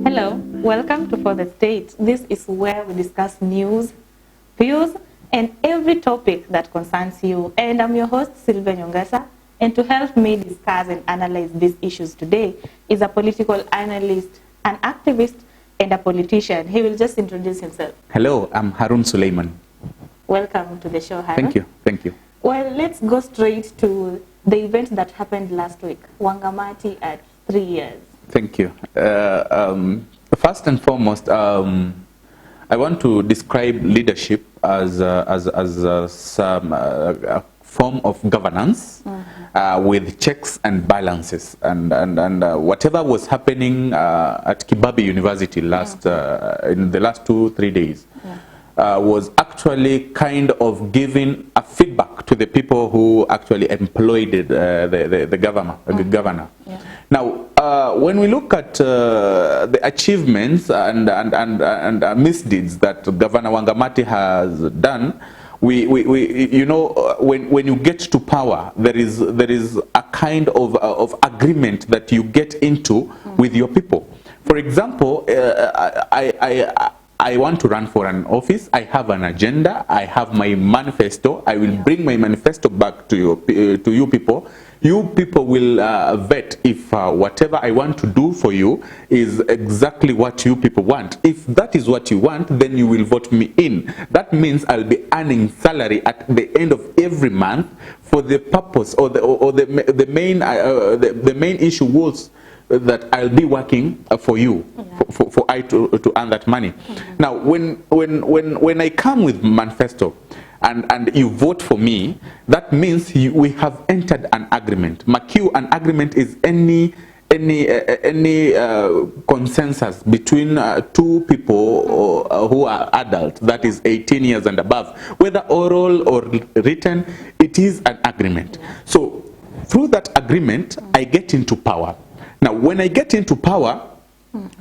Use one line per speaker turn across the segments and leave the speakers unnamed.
Hello, welcome to For the State. This is where we discuss news, views, and every topic that concerns you. And I'm your host, Suleiman. And to help me discuss and analyze these issues today is a political analyst, an activist, and a politician. He will just introduce himself.
Hello, I'm Haroun Suleiman.
Welcome to the show, Haroun.
Thank you. Thank you.
Well, let's go straight to the event that happened last week, Wangamati at 3 years.
Thank you. First and foremost, I want to describe leadership as some form of governance with checks and balances. And whatever was happening at Kibabi University last in the last 2-3 days was actually kind of giving a feedback to the people who actually employed the governor. Yeah. Now, when we look at the achievements and misdeeds that Governor Wangamati has done, you know, when you get to power, there is a kind of agreement that you get into with your people. For example, I want to run for an office. I have an agenda. I have my manifesto. I will bring my manifesto back to you people. You people will vet if whatever I want to do for you is exactly what you people want. If that is what you want, then you will vote me in. That means I'll be earning salary at the end of every month for the purpose or the main issue was that I'll be working for you, for I to earn that money. Now, when I come with manifesto and you vote for me, that means we have entered an agreement. An agreement is any consensus between two people who are adult, that is 18 years and above, whether oral or written, it is an agreement. So through that agreement, I get into power. Now, when I get into power,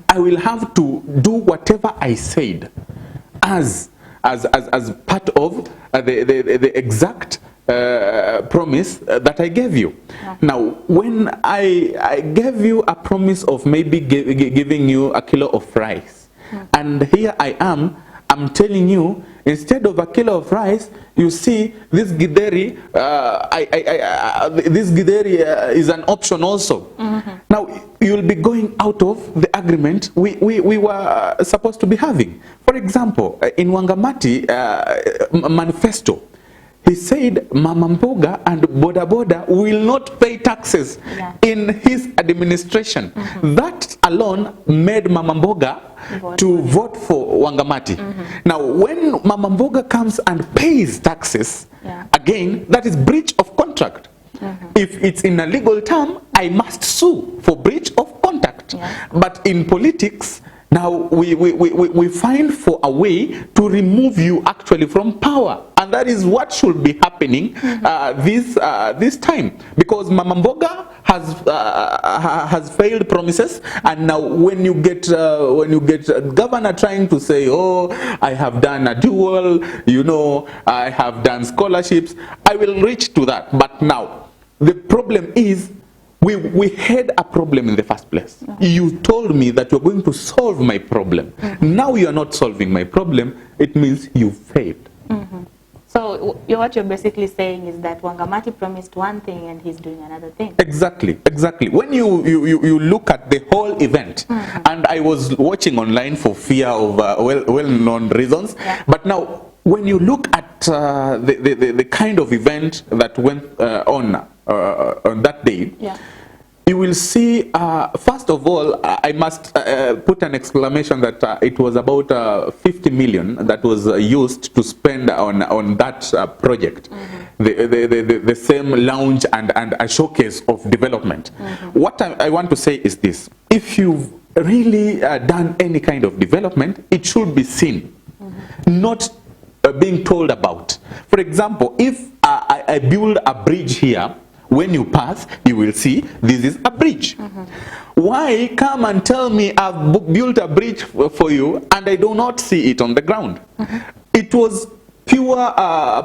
I will have to do whatever I said as part of the exact promise that I gave you. Now, when I gave you a promise of maybe giving you a kilo of rice, and here I'm telling you, instead of a kilo of rice, you see, this githeri, is an option also. Now, you'll be going out of the agreement we were supposed to be having. For example, in Wangamati manifesto, he said Mama Mboga and Boda Boda will not pay taxes in his administration. That alone made Mama Mboga to vote for Wangamati. Now, when Mama Mboga comes and pays taxes, again, that is breach of contract. If it's in a legal term, I must sue for breach of contract. But in politics, now we find for a way to remove you actually from power, and that is what should be happening this time, because Mama Mboga has failed promises, and now when you get governor trying to say, oh, I have done a dual, you know, I have done scholarships, I will reach to that. But now the problem is, we had a problem in the first place. You told me that you're going to solve my problem. Now you're not solving my problem. It means you failed.
So what you're basically saying is that Wangamati promised one thing and he's doing another thing.
Exactly, exactly. When you look at the whole event, and I was watching online for fear of well-known reasons, but now when you look at the kind of event that went on that day, you will see, first of all, I must put an exclamation that it was about 50 million that was used to spend on that project, the same lounge and a showcase of development. What I want to say is this: if you've really done any kind of development, it should be seen, not being told about. For example, if I build a bridge here, when you pass, you will see this is a bridge. Why come and tell me I've built a bridge for you and I do not see it on the ground? It was pure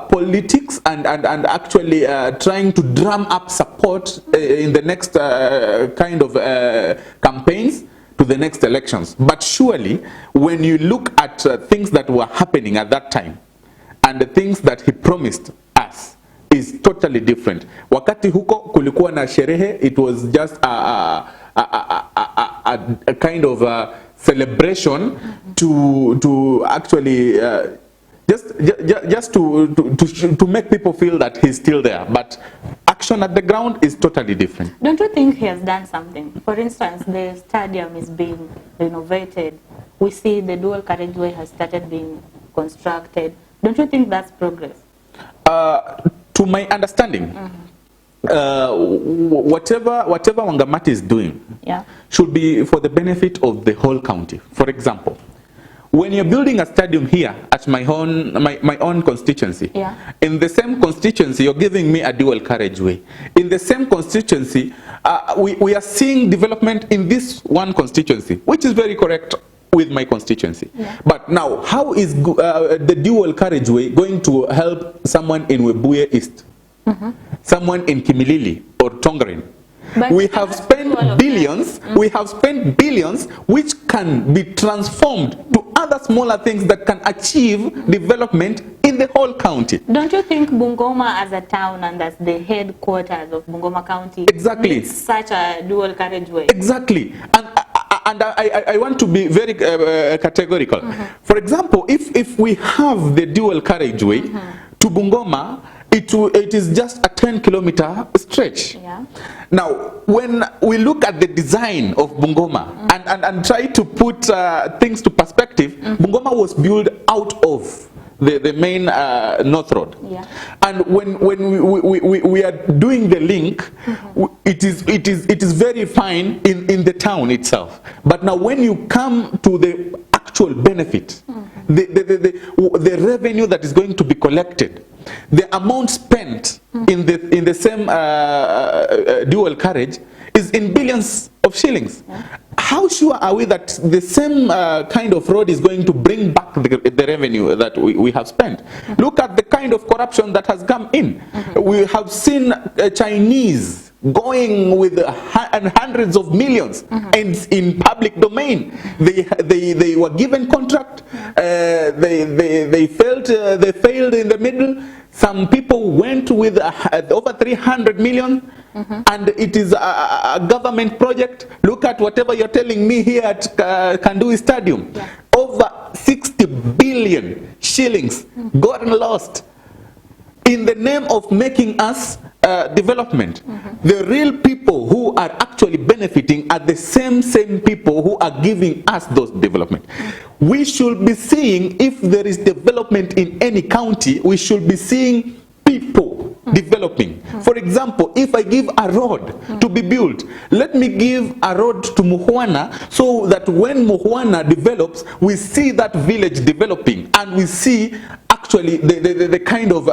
politics and actually trying to drum up support in the next kind of campaigns to the next elections. But surely, when you look at things that were happening at that time, and the things that he promised us, is totally different. Wakati huko kulikuwa na sherehe, it was just a kind of a celebration to actually just to make people feel that he's still there. But action at the ground is totally different.
Don't you think he has done something? For instance, the stadium is being renovated. We see the dual carriageway has started being constructed. Don't you think that's progress?
To my understanding, whatever Wangamati is doing should be for the benefit of the whole county. For example, when you're building a stadium here at my own constituency, in the same constituency, you're giving me a dual carriageway. In the same constituency, we are seeing development in this one constituency, which is very correct with my constituency. But now, how is the dual carriageway going to help someone in Webuye East, someone in Kimilili or Tongarin? But we have spent billions, which can be transformed to other smaller things that can achieve development in the whole county.
Don't you think Bungoma as a town and as the headquarters of Bungoma County needs such a dual carriageway?
Exactly. And I want to be very categorical. For example, if we have the dual carriageway to Bungoma, it is just a 10-kilometer stretch. Now, when we look at the design of Bungoma and try to put things to perspective, Bungoma was built out of the main North Road. And when we are doing the link, it is very fine in the town itself. But now when you come to the actual benefit, the revenue that is going to be collected, the amount spent in the same dual carriage is in billions of shillings. How sure are we that the same kind of road is going to bring back the revenue that we have spent? Look at the kind of corruption that has come in. We have seen Chinese going with hundreds of millions and in public domain. They were given contract, they failed in the middle. Some people went with over 300 million, and it is a government project. Look at whatever you're telling me here at Kandui Stadium. Over 60 billion shillings gotten lost in the name of making us development. The real people who are actually benefiting are the same people who are giving us those development. We should be seeing, if there is development in any county, we should be seeing people developing. For example, if I give a road to be built, let me give a road to Muhwana, so that when Muhwana develops, we see that village developing, and we see actually the kind of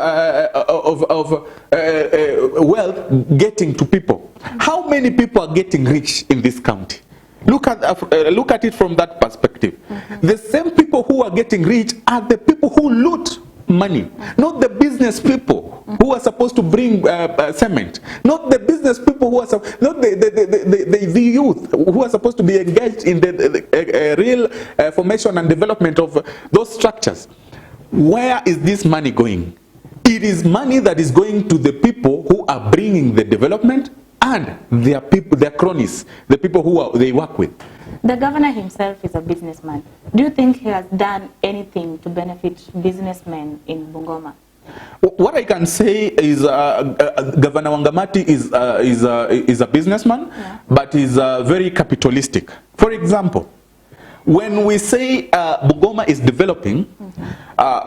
wealth getting to people. How many people are getting rich in this county? Look at it from that perspective. The same people who are getting rich are the people who loot money, not the business people who are supposed to bring cement, not the business people who are not the youth who are supposed to be engaged in the real formation and development of those structures. Where is this money going? It is money that is going to the people who are bringing the development and their people, their cronies, the people who they work with.
The governor himself is a businessman. Do you think he has done anything to benefit businessmen in Bungoma?
What I can say is Governor Wangamati is a businessman, but is very capitalistic. For example, when we say Bungoma is developing,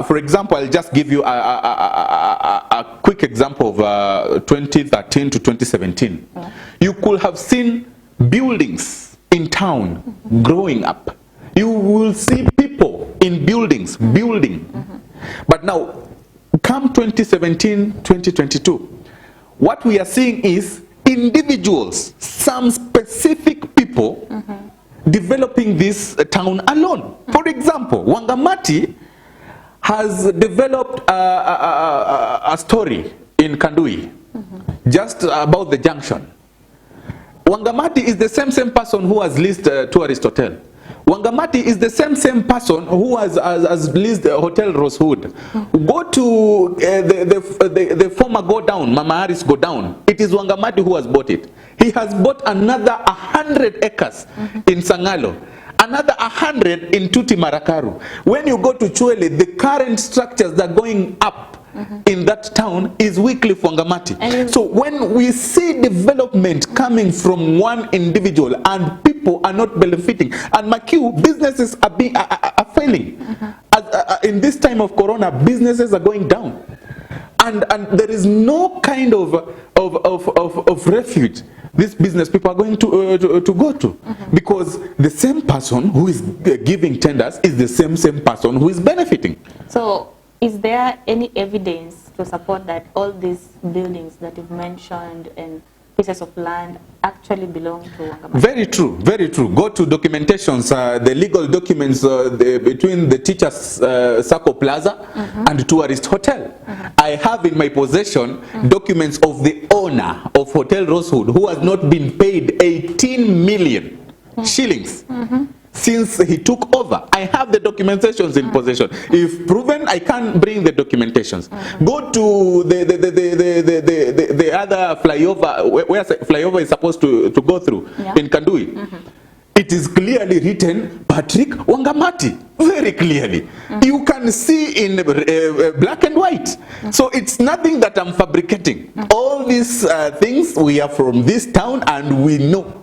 for example, I'll just give you a quick example of 2013 to 2017. You could have seen buildings in town growing up. You will see people in buildings building. But now, come 2017, 2022, what we are seeing is individuals, some specific people, developing this town alone. For example, Wangamati has developed a story in Kandui, just about the junction. Wangamati is the same person who has leased a tourist hotel. Wangamati is the same person who has leased Hotel Rosewood. Go to the former Go Down, Mama Harris Go Down. It is Wangamati who has bought it. He has bought another 100 acres in Sangalo. Another 100 in Tuti Marakaru. When you go to Chwele, the current structures that are going up in that town is Wycliffe Wangamati. So when we see development coming from one individual and people are not benefiting, and Makiu, businesses are failing. In this time of corona, businesses are going down. And there is no kind of refuge these business people are going to go to, because the same person who is giving tenders is the same person who is benefiting.
So is there any evidence to support that all these buildings that you've mentioned and pieces of land actually belong to Wangamati? Very true,
very true. Go to documentations, the legal documents between the Teachers Sacco Plaza and Tourist Hotel. I have in my possession documents of the owner of Hotel Rosewood who has not been paid 18 million shillings since he took over. I have the documentations in possession. If proven, I can bring the documentations. Go to the other flyover, where flyover is supposed to go through in Kandui. It is clearly written Patrick Wangamati, very clearly. You can see in black and white. So it's nothing that I'm fabricating. All these things, we are from this town and we know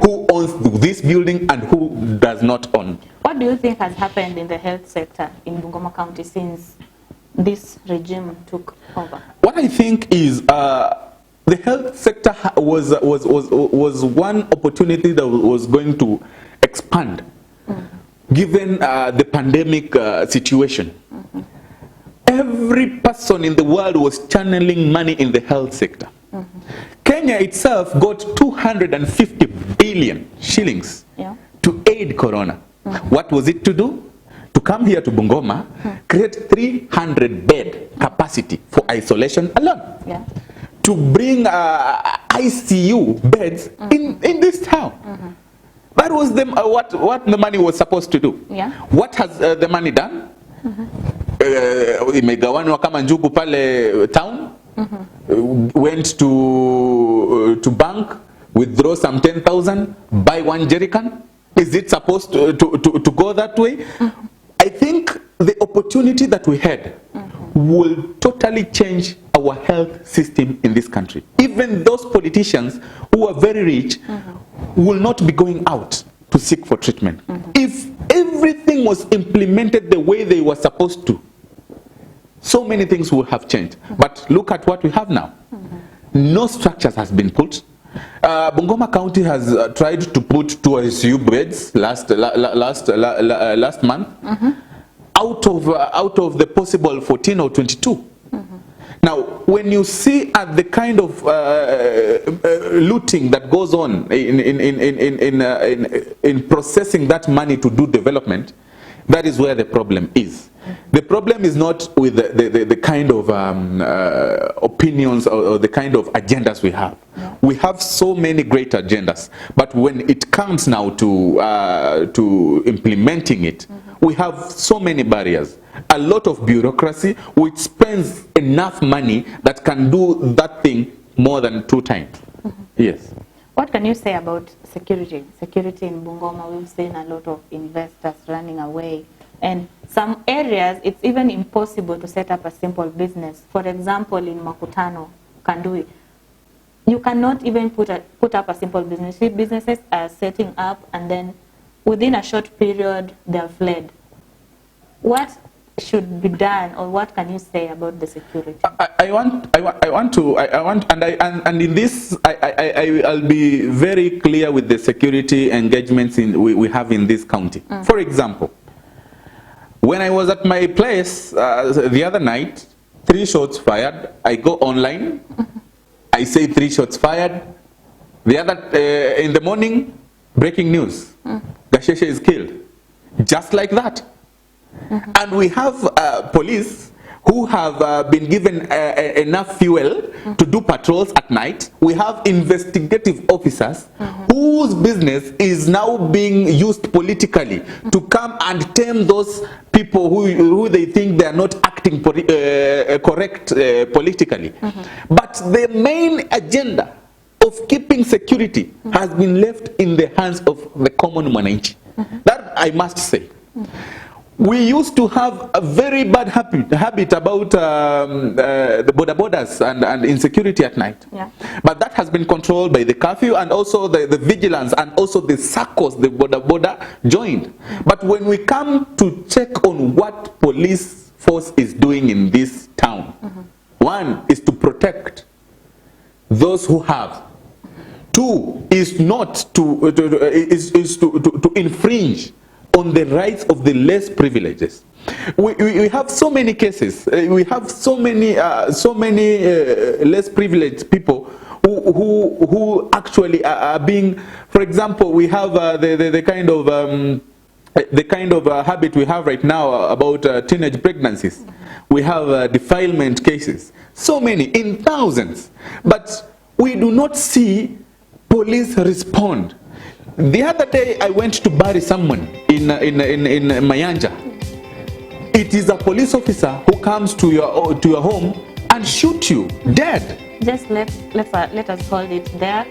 who owns this building and who does not own.
What do you think has happened in the health sector in Bungoma County since this regime took over?
What I think is the health sector was one opportunity that was going to expand, given the pandemic situation. Every person in the world was channeling money in the health sector. Kenya itself got 250 billion shillings to aid Corona. What was it to do? To come here to Bungoma, create 300 bed capacity for isolation alone. To bring ICU beds in this town. That was what the money was supposed to do. What has the money done? Imegawanwa kama njugu pale town. Went to bank, withdraw some 10,000, buy one jerrycan. Is it supposed to go that way? I think the opportunity that we had will totally change our health system in this country. Even those politicians who are very rich will not be going out to seek for treatment. If everything was implemented the way they were supposed to, so many things would have changed. But look at what we have now. No structures has been put. Bungoma County has tried to put 2 ICU beds last month out of the possible 14 or 22. Now, when you see at the kind of looting that goes on in processing that money to do development, that is where the problem is. The problem is not with the kind of opinions or the kind of agendas we have. We have so many great agendas, but when it comes now to implementing it, we have so many barriers. A lot of bureaucracy, which spends enough money that can do that thing more than 2 times. Yes.
What can you say about security? Security in Bungoma, we've seen a lot of investors running away. And some areas, it's even impossible to set up a simple business. For example, in Makutano, Kandui, you cannot even put up a simple business. Businesses are setting up and then within a short period, they're fled. What should be done, or what can you say about the security? And in this, I'll be very clear with the security engagements we have in this county. For example, when I was at my place the other night, 3 shots fired. I go online, I say 3 shots fired. The other in the morning, breaking news: Gasheshe is killed. Just like that. And we have police
who have been given enough fuel to do patrols at night. We have investigative officers whose business is now being used politically to come and tame those people who they think they are not acting correct politically. But the main agenda of keeping security has been left in the hands of the common mwananchi. That I must say. We used to have a very bad habit about the borders and insecurity at night. Yeah. But that has been controlled by the curfew and also the vigilance and also the circles the border joined. But when we come to check on what police force is doing in this town, one is to protect those who have. Two is not to infringe on the rights of the less privileges. We have so many cases. We have so many less privileged people who actually are being. For example, we have the kind of habit we have right now about teenage pregnancies. We have defilement cases. So many, in thousands. But we do not see police respond. The other day, I went to bury someone in Mayanja. It is a police officer who comes to your home and shoot you dead.
Just let us hold it there.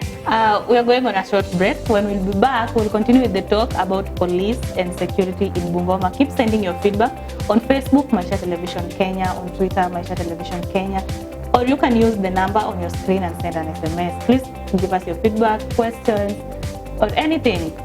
We are going on a short break. When we'll be back, we'll continue with the talk about police and security in Bungoma. Keep sending your feedback on Facebook, Maisha Television Kenya, on Twitter, Maisha Television Kenya, or you can use the number on your screen and send an SMS. Please give us your feedback, questions, or anything.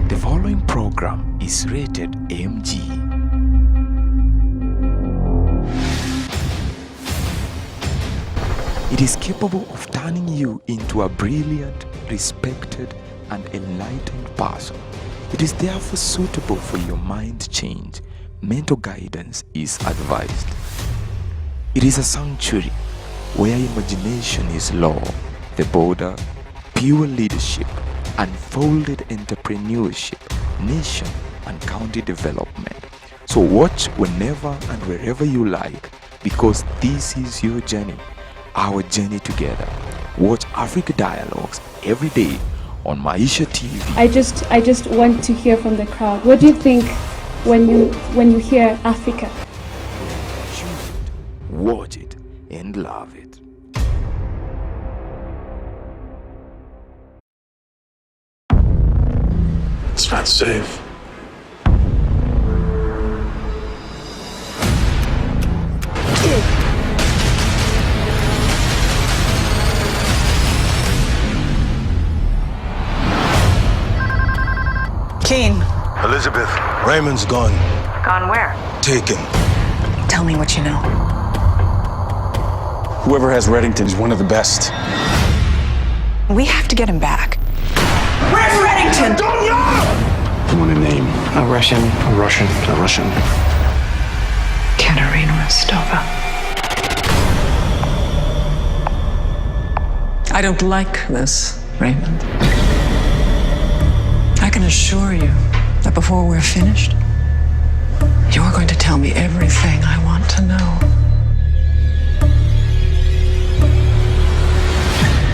The following program is rated MG. It is capable of turning you into a brilliant, respected, and enlightened person. It is therefore suitable for your mind change. Mental guidance is advised. It is a sanctuary where imagination is law, the border, pure leadership, unfolded entrepreneurship, nation and county development. So watch whenever and wherever you like, because this is your journey. Our journey together. Watch Africa Dialogues every day on Maisha TV.
I just want to hear from the crowd. What do you think when you hear Africa?
Choose it, watch it, and love it.
It's not safe.
Keen.
Elizabeth, Raymond's gone.
Gone where?
Taken.
Tell me what you know.
Whoever has Reddington is one of the best.
We have to get him back. Where's Reddington?
Don't know! I want a name.
A Russian.
A Russian. A Russian.
Katerina Rostova. I don't like this, Raymond. I can assure you that before we're finished, you're going to tell me everything I want to know.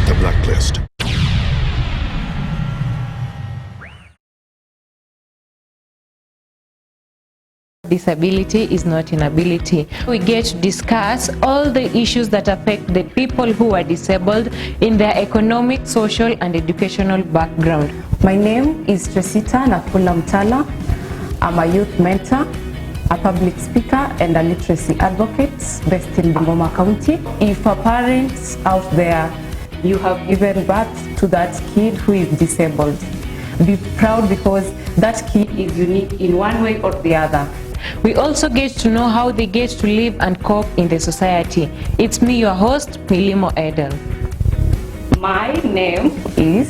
The blacklist.
Disability is not inability. We get to discuss all the issues that affect the people who are disabled in their economic, social, and educational background.
My name is Tresita Nakula Mtala. I'm a youth mentor, a public speaker, and a literacy advocate based in Bungoma County. If a parent out there, you have given birth to that kid who is disabled, be proud because that kid is unique in one way or the other.
We also get to know how they get to live and cope in the society. It's me, your host, Milimo Edel.
My name is,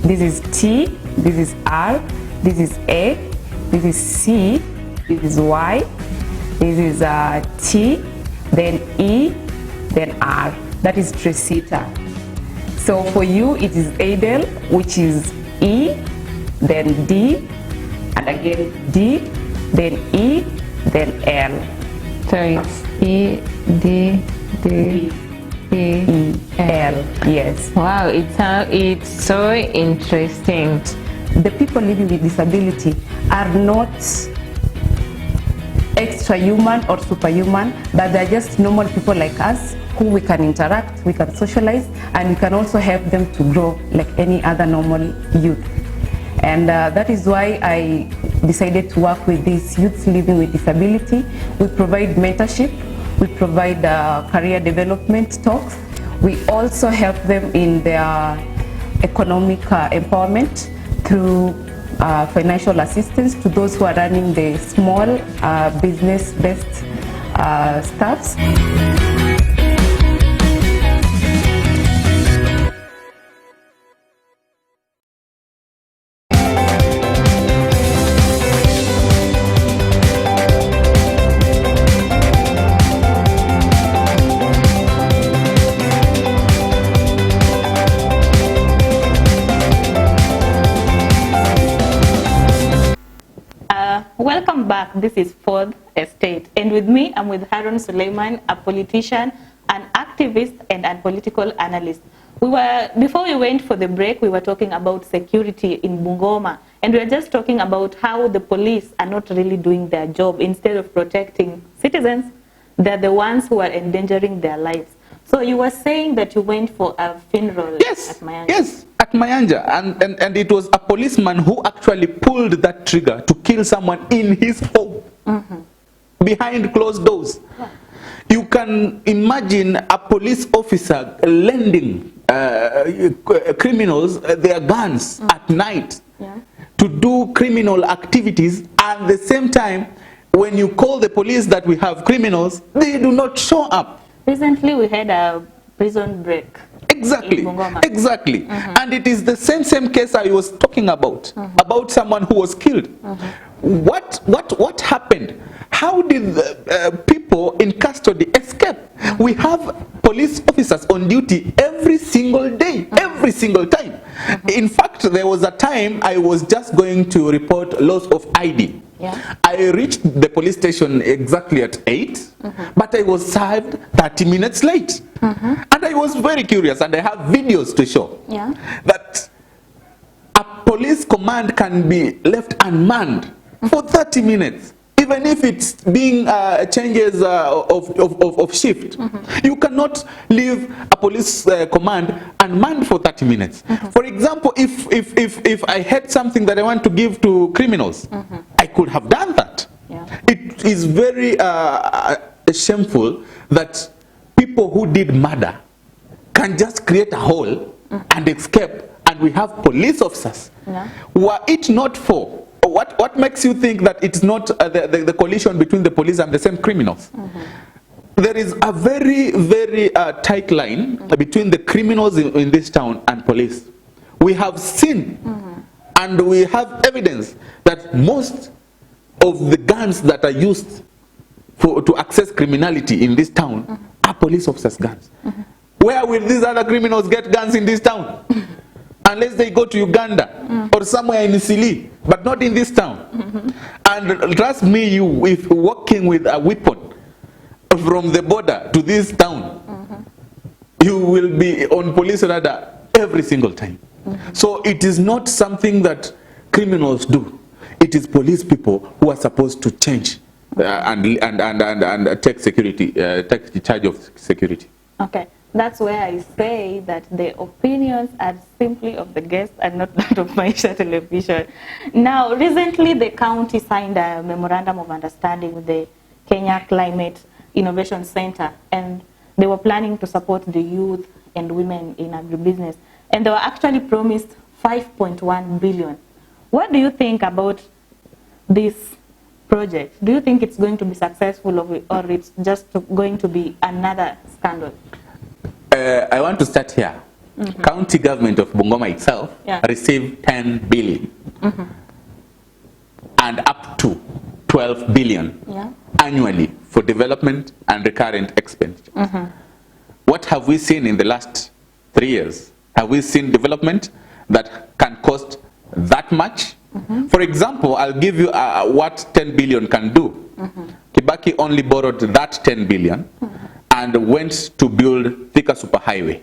this is T, this is R, this is A, This is C, this is Y, this is T, then E, then R. That is Tresita. So for you, it is Adel, which is E, then D, and again D, then E, then L.
So it's E, D, D, E, L.
Yes.
Wow, it's so interesting.
The people living with disability are not extra human or superhuman, but they're just normal people like us who we can interact, we can socialize, and we can also help them to grow like any other normal youth. And that is why I decided to work with these youths living with disability. We provide mentorship, we provide career development talks. We also help them in their economic empowerment through financial assistance to those who are running the small business-based staffs.
Welcome back. This is Fourth Estate, and with me, I'm with Haroun Suleiman, a politician, an activist, and a political analyst. Before we went for the break, we were talking about security in Bungoma, and we were just talking about how the police are not really doing their job. Instead of protecting citizens, they're the ones who are endangering their lives. So you were saying that you went for a funeral at Mayanja.
Yes, at Mayanja, and it was a policeman who actually pulled that trigger to kill someone in his home, behind closed doors. Yeah. You can imagine a police officer lending criminals their guns at night to do criminal activities. At the same time, when you call the police that we have criminals, they do not show up.
Recently, we had a prison break.
Exactly, exactly. And it is the same case I was talking about someone who was killed. What happened? How did the people in custody escape? We have police officers on duty every single day, every single time. In fact, there was a time I was just going to report loss of ID. Yeah. I reached the police station exactly at 8, but I was served 30 minutes late. And I was very curious, and I have videos to show that a police command can be left unmanned for 30 minutes. Even if it's being changes of shift, you cannot leave a police command unmanned for 30 minutes. For example, if I had something that I want to give to criminals, I could have done that. Yeah. It is very shameful that people who did murder can just create a hole and escape, and we have police officers. Were it not for what makes you think that it's not the collision between the police and the same criminals? There is a very tight line between the criminals in this town and police. We have seen and we have evidence that most of the guns that are used to access criminality in this town are police officers' guns. Where will these other criminals get guns in this town? Unless they go to Uganda or somewhere in Sili, but not in this town. And trust me, if walking with a weapon from the border to this town, you will be on police radar every single time. So it is not something that criminals do. It is police people who are supposed to change and take security, take charge of security. Okay.
That's where I say that the opinions are simply of the guests and not that of Maisha television. Now, recently the county signed a memorandum of understanding with the Kenya Climate Innovation Center, and they were planning to support the youth and women in agribusiness. And they were actually promised 5.1 billion. What do you think about this project? Do you think it's going to be successful, or it's just going to be another scandal?
I want to start here. County government of Bungoma itself received 10 billion. and up to 12 billion annually for development and recurrent expenditure. What have we seen in the last 3 years? Have we seen development that can cost that much? For example, I'll give you what 10 billion can do. Kibaki only borrowed that 10 billion and went to build Thika Superhighway.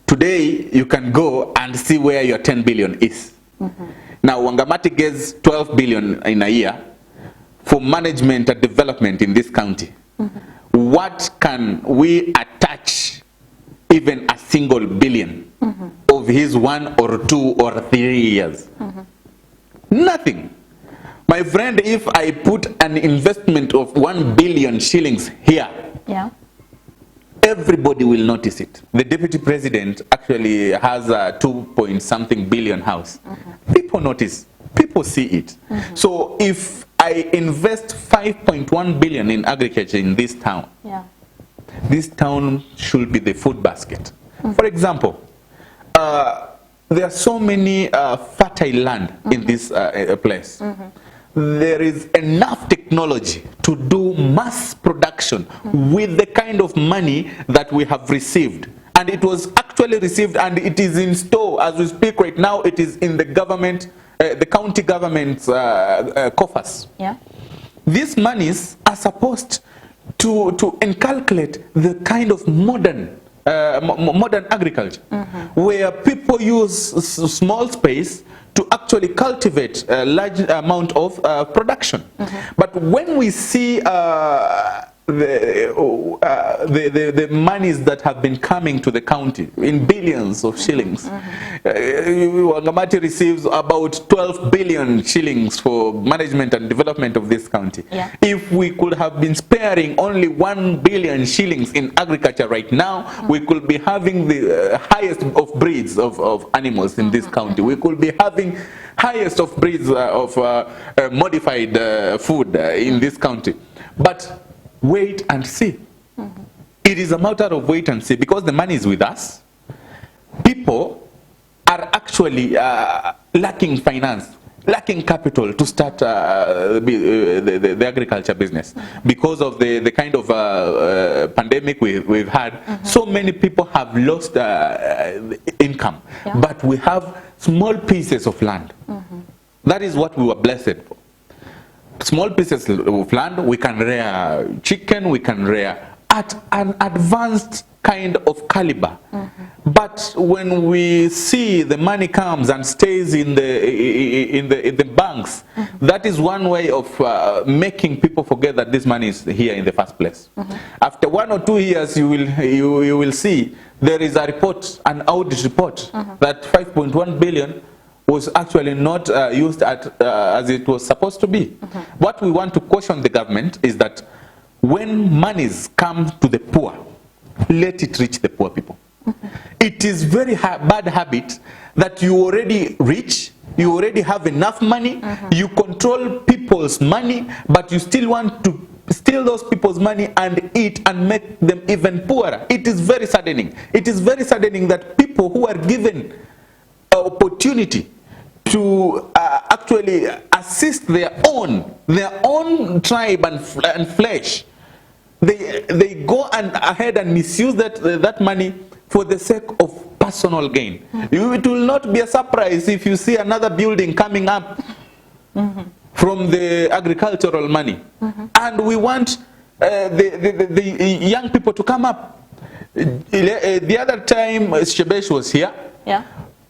Today, you can go and see where your 10 billion is. Now, Wangamati gets 12 billion in a year for management and development in this county. What can we attach even a single billion of his 1 or 2 or 3 years? Nothing. My friend, if I put an investment of 1 billion shillings here, everybody will notice it. The deputy president actually has a 2-point-something billion house. People notice, people see it. So if I invest 5.1 billion in agriculture in this town, this town should be the food basket. For example, there are so many fertile land in this place. There is enough technology to do mass production with the kind of money that we have received. And it was actually received and it is in store as we speak right now. It is in the government, the county government's coffers. These monies are supposed to inculcate the kind of modern agriculture, where people use small space to actually cultivate a large amount of production. But when we see the monies that have been coming to the county in billions of shillings, Wangamati receives about 12 billion shillings for management and development of this county. If we could have been sparing only 1 billion shillings in agriculture right now, we could be having the highest of breeds of animals in this county. We could be having highest of breeds of modified food in this county. But wait and see. It is a matter of wait and see, because the money is with us. People are actually lacking finance, lacking capital to start the agriculture business because of the kind of pandemic we've had. So many people have lost income, but we have small pieces of land. That is what we were blessed for. Small pieces of land, we can rear chicken, we can rear at an advanced kind of caliber. But when we see the money comes and stays in the banks, that is one way of making people forget that this money is here in the first place. After 1 or 2 years, you will see there is a report, an audit report, that 5.1 billion was actually not used as it was supposed to be. What we want to caution the government is that when monies come to the poor, let it reach the poor people. It is very bad habit that you already rich, you already have enough money, you control people's money, but you still want to steal those people's money and eat and make them even poorer. It is very saddening. It is very saddening that people who are given opportunity to actually assist their own tribe and flesh, they go ahead and misuse that money for the sake of personal gain. It will not be a surprise if you see another building coming up from the agricultural money. And we want the young people to come up. The other time Shebesh was here,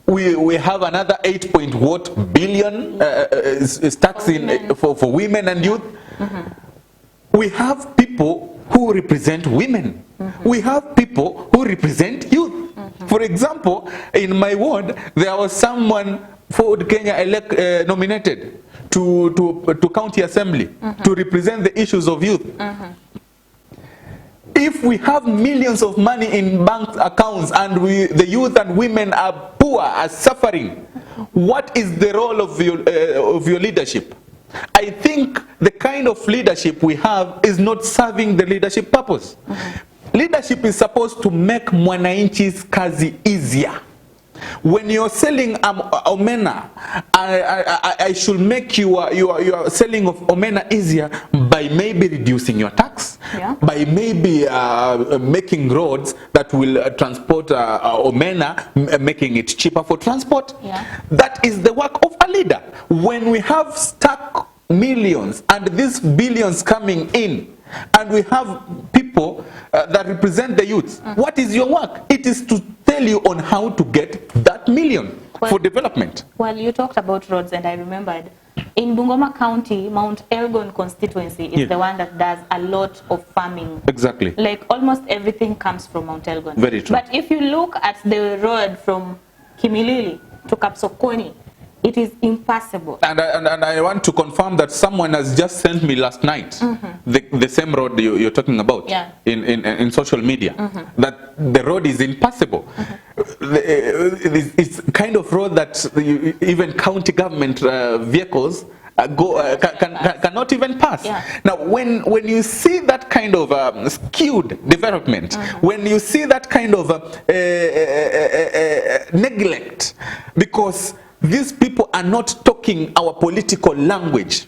we have another 8 billion tax for women and youth. We have people who represent women. We have people who represent youth. For example, in my ward, there was someone Ford Kenya nominated to county assembly to represent the issues of youth. If we have millions of money in bank accounts and the youth and women are poor, are suffering, what is the role of your leadership? I think the kind of leadership we have is not serving the leadership purpose. Leadership is supposed to make mwananchi's kazi easier. When you're selling omena, I should make your selling of omena easier by maybe reducing your tax, by maybe making roads that will transport omena, making it cheaper for transport. That is the work of a leader. When we have stuck millions and these billions coming in, and we have people that represent the youth, what is your work? It is to tell you on how to get that million for development.
Well, you talked about roads, and I remembered in Bungoma County, Mount Elgon constituency is the one that does a lot of farming.
Exactly.
Like almost everything comes from Mount Elgon.
Very true.
But if you look at the road from Kimilili to Kapsokoni, it is impassable.
And I want to confirm that someone has just sent me last night the same road you're talking about in social media, that the road is impassable. It's kind of road that even county government vehicles cannot even pass. Now, when you see that kind of skewed development, when you see that kind of neglect, because these people are not talking our political language,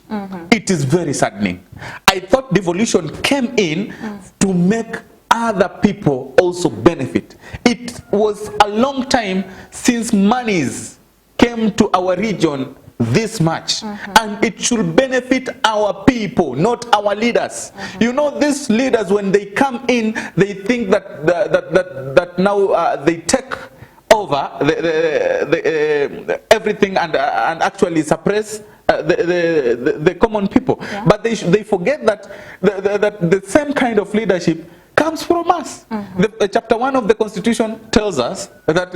it is very saddening. I thought devolution came in to make other people also benefit. It was a long time since monies came to our region this much, and it should benefit our people, not our leaders. You know, these leaders, when they come in, they think that now they take over everything and actually suppress the common people. But they forget that the same kind of leadership comes from us. Chapter 1 of the Constitution tells us that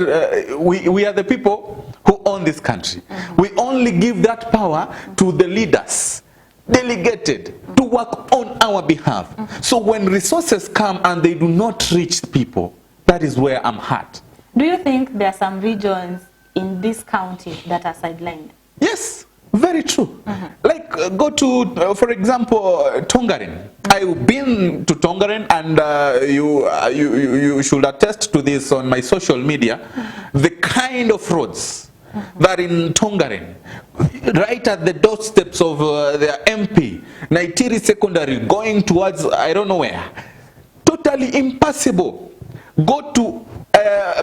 we are the people who own this country. We only give that power to the leaders, delegated to work on our behalf. So when resources come and they do not reach people, that is where I'm hurt.
Do you think there are some regions in this county that are sidelined?
Yes, very true. Like go to, for example, Tongaren. I've been to Tongaren, and you should attest to this on my social media. The kind of roads that in Tongaren, right at the doorsteps of their MP, Naitiri Secondary, going towards I don't know where, totally impassable. Go to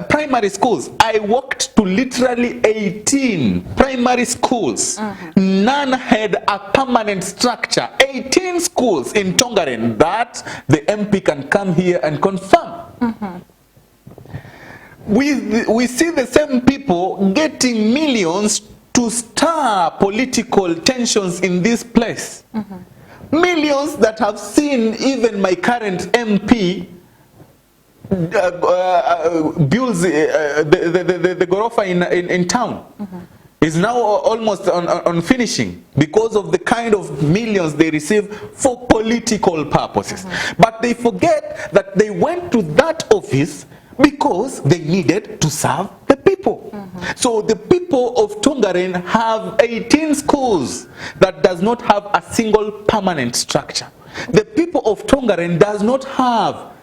primary schools. I walked to literally 18 primary schools. None had a permanent structure. 18 schools in Tongaren that the MP can come here and confirm. We see the same people getting millions to stir political tensions in this place. Millions that have seen even my current MP builds the Gorofa in town. Is now almost on finishing because of the kind of millions they receive for political purposes. But they forget that they went to that office because they needed to serve the people. So the people of Tongaren have 18 schools that does not have a single permanent structure. The people of Tongaren does not have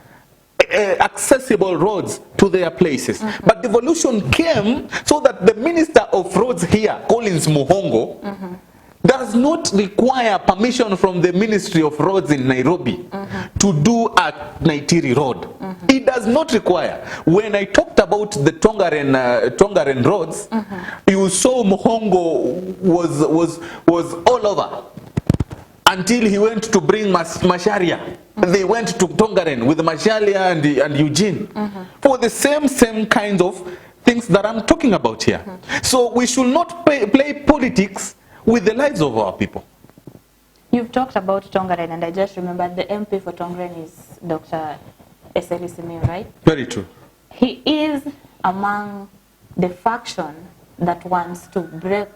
accessible roads to their places. But devolution came so that the Minister of Roads here, Collins Muhongo, does not require permission from the Ministry of Roads in Nairobi to do a Naitiri road. It does not require. When I talked about the Tongaren roads, you saw Muhongo was all over until he went to bring Masharia. They went to Tongaren with Masharia and Eugene for the same kinds of things that I'm talking about here. So we should not play politics with the lives of our people.
You've talked about Tongaren, and I just remembered the MP for Tongaren is Dr. Eseli Simeo, right?
Very true.
He is among the faction that wants to break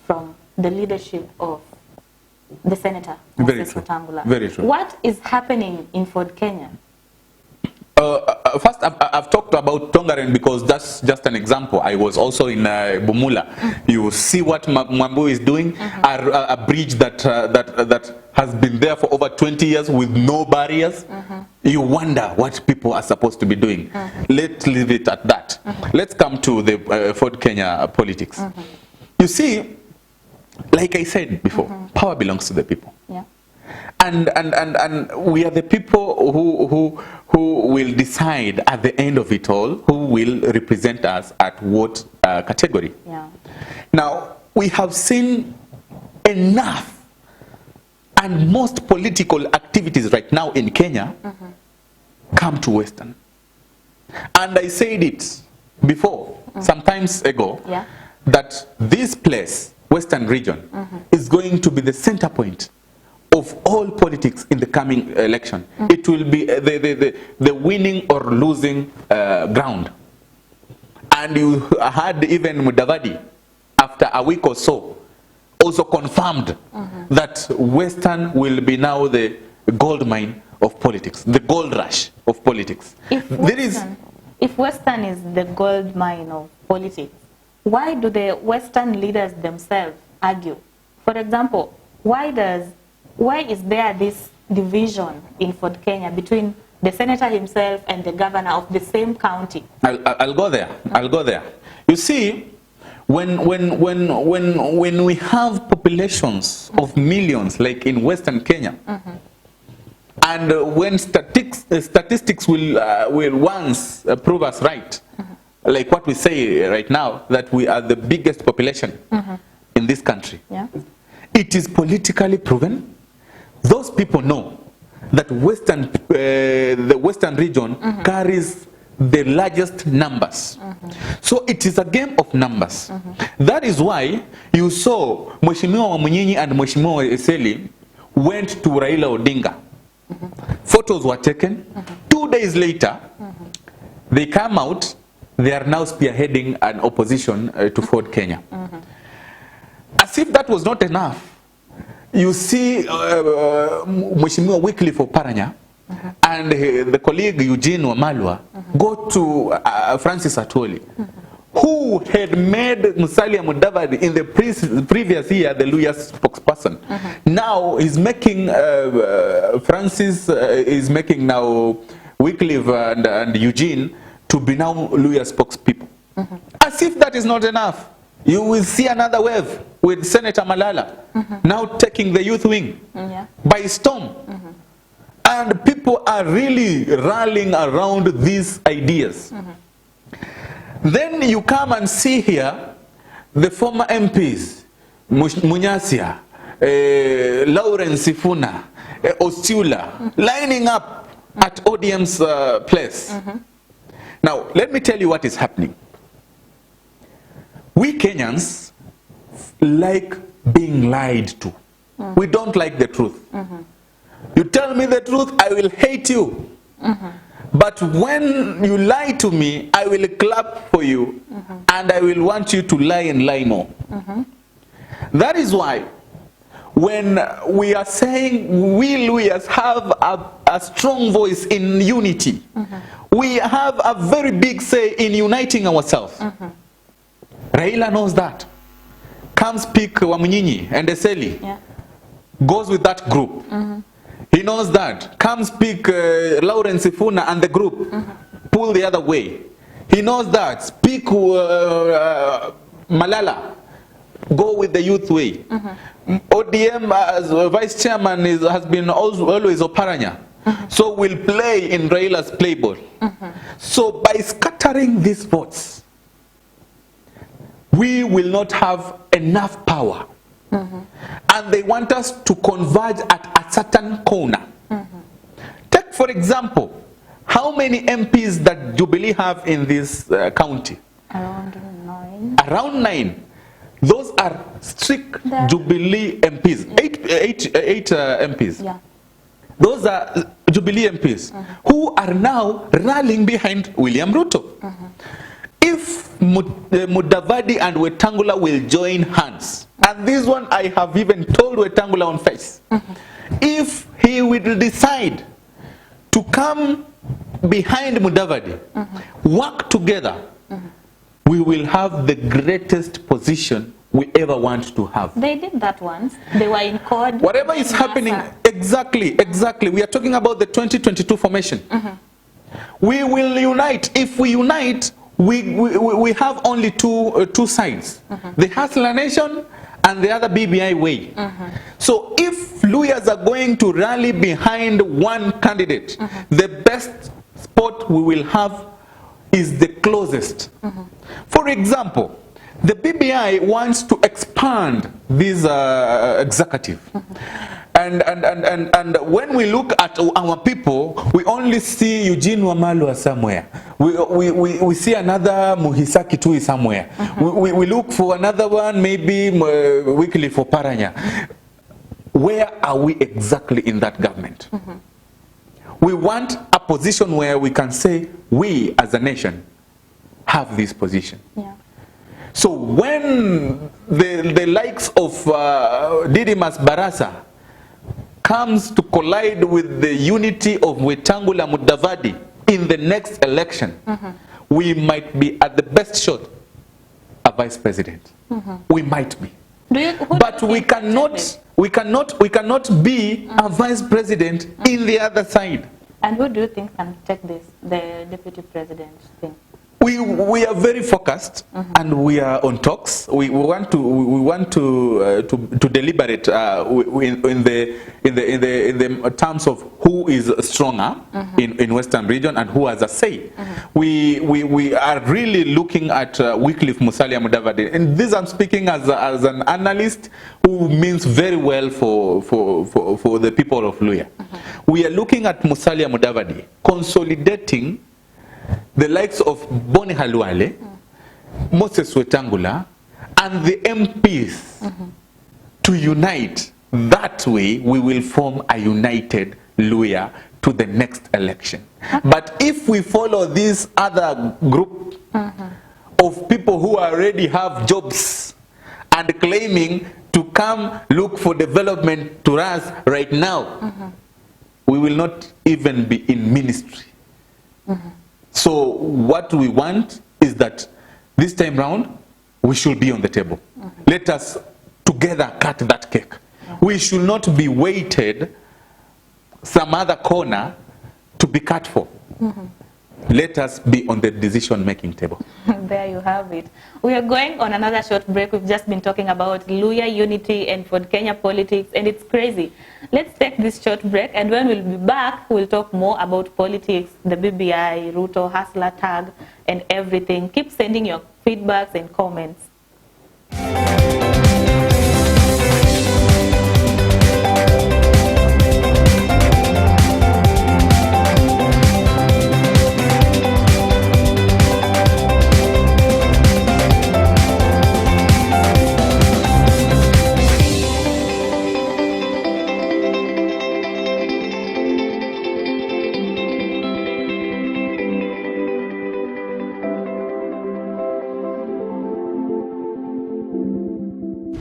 from the leadership of the senator, Moses Wetangula.
Very true.
What is happening in Ford Kenya?
First, I've talked about Tongaren because that's just an example. I was also in Bumula. You see what Mwambu is doing, a bridge that has been there for over 20 years with no barriers. you wonder what people are supposed to be doing. Let's leave it at that. Let's come to the Ford Kenya politics. You see, like I said before, power belongs to the people.
Yeah.
And we are the people who will decide at the end of it all who will represent us at what category.
Yeah.
Now, we have seen enough and most political activities right now in Kenya come to Western. And I said it before, sometimes ago, that this place, Western region, is going to be the center point of all politics in the coming election. It will be the winning or losing ground. And you had even Mudavadi, after a week or so, also confirmed that Western will be now the gold mine of politics, the gold rush of politics.
If Western is the gold mine of politics, why do the Western leaders themselves argue? For example, why is there this division in Ford Kenya between the senator himself and the governor of the same county?
I'll go there. I'll go there. You see, when we have populations of millions like in Western Kenya, and when statistics will once prove us right, like what we say right now, that we are the biggest population in this country, it is politically proven. Those people know that the Western region carries the largest numbers. So it is a game of numbers. That is why you saw Mheshimiwa Wamunyinyi and Mheshimiwa Eseli went to Raila Odinga. Photos were taken. 2 days later, they come out. They are now spearheading an opposition to Ford Kenya. As if that was not enough, you see Mheshimiwa Wycliffe Oparanya and the colleague Eugene Wamalwa go to Francis Atwoli, who had made Musalia Mudavadi in the previous year the Luya spokesperson. Now he's making Francis is making now Wycliffe and Eugene to be now Luya spokespeople. As if that is not enough, you will see another wave with Senator Malala now taking the youth wing by storm. And people are really rallying around these ideas. Then you come and see here the former MPs, Munyasia, Lawrence Sifuna, Ostula, lining up at ODM's place. Now, let me tell you what is happening. We Kenyans like being lied to. We don't like the truth. You tell me the truth, I will hate you. But when you lie to me, I will clap for you, and I will want you to lie and lie more. That is why when we are saying we Luyas have a strong voice in unity, we have a very big say in uniting ourselves. Raila knows that. Come speak Wamunyinyi and Eseli. Goes with that group. He knows that. Come speak Lawrence Sifuna and the group. Pull the other way. He knows that. Speak Malala. Go with the youth way. ODM as vice chairman has been always Oparanya. So we'll play in Raila's playboy. So by scattering these votes, we will not have enough power. And they want us to converge at a certain corner. Take, for example, how many MPs that Jubilee have in this county?
Around 9.
Around 9. Those are strict Jubilee MPs. Eight MPs.
Yeah.
Those are Jubilee MPs who are now rallying behind William Ruto. If Mudavadi and Wetangula will join hands, and this one I have even told Wetangula on face, if he will decide to come behind Mudavadi, work together, we will have the greatest position we ever want to have.
They did that once. They were in court.
Whatever is happening, Exactly. We are talking about the 2022 formation. We will unite. If we unite, we have only two sides. The Hustler Nation and the other BBI way. So if Luyas are going to rally behind one candidate, the best spot we will have is the closest. For example, the BBI wants to expand this executive. And when we look at our people, we only see Eugene Wamalwa somewhere. We see another Muhisaki Tui somewhere. We look for another one, maybe weekly for Paranya. Where are we exactly in that government? We want a position where we can say, we as a nation have this position. So when the likes of Didimas Barasa comes to collide with the unity of Wetangula Mudavadi in the next election, we might be at the best shot a vice president. We might be. But we cannot be a vice president in the other side.
And who do you think can take this, the deputy president thing?
We are very focused, and we are on talks. We want to deliberate in the terms of who is stronger in Western region and who has a say. We are really looking at Wycliffe Musalia Mudavadi, and this I'm speaking as an analyst who means very well for the people of Luya. We are looking at Musalia Mudavadi consolidating the likes of Boni Halwale, Moses Wetangula, and the MPs to unite. That way, we will form a united Luya to the next election. But if we follow this other group of people who already have jobs and claiming to come look for development to us right now, we will not even be in ministry. So what we want is that this time round, we should be on the table. Let us together cut that cake. We should not be waited some other corner to be cut for. Let us be on the decision-making table.
There you have it. We are going on another short break. We've just been talking about Luya unity and Ford Kenya politics, and it's crazy. Let's take this short break, and when we'll be back, we'll talk more about politics, the BBI, Ruto, Hustler tag, and everything. Keep sending your feedbacks and comments.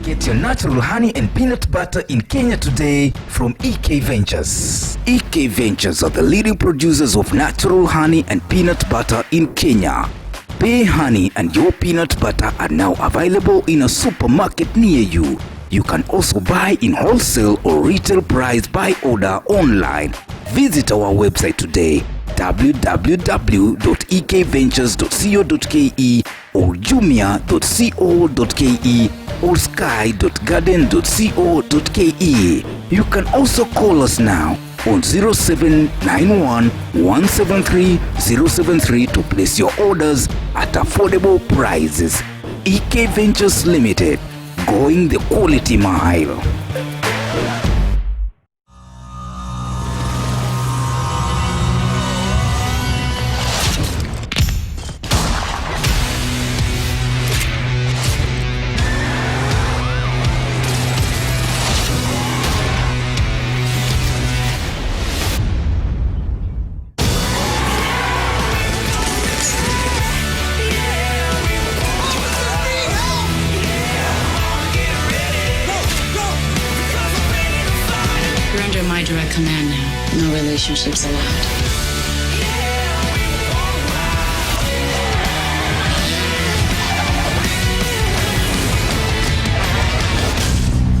Get your natural honey and peanut butter in Kenya today from EK Ventures. EK Ventures are the leading producers of natural honey and peanut butter in Kenya. Bay Honey and your peanut butter are now available in a supermarket near you. You can also buy in wholesale or retail price by order online. Visit our website today, www.ekventures.co.ke or jumia.co.ke or sky.garden.co.ke. You can also call us now on 0791 173 073 to place your orders at affordable prices. EK Ventures Limited, going the quality mile.
You're under my direct command now. No relationships allowed.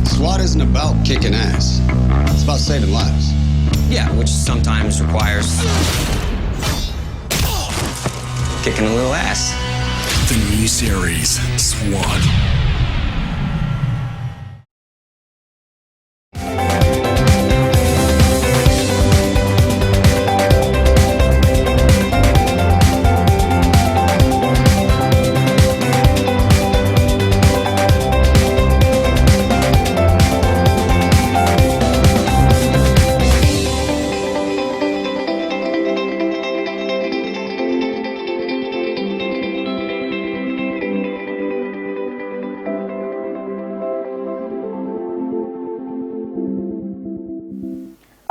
SWAT isn't about kicking ass. It's about saving lives.
Yeah, which sometimes requires kicking a little ass.
The new series, SWAT.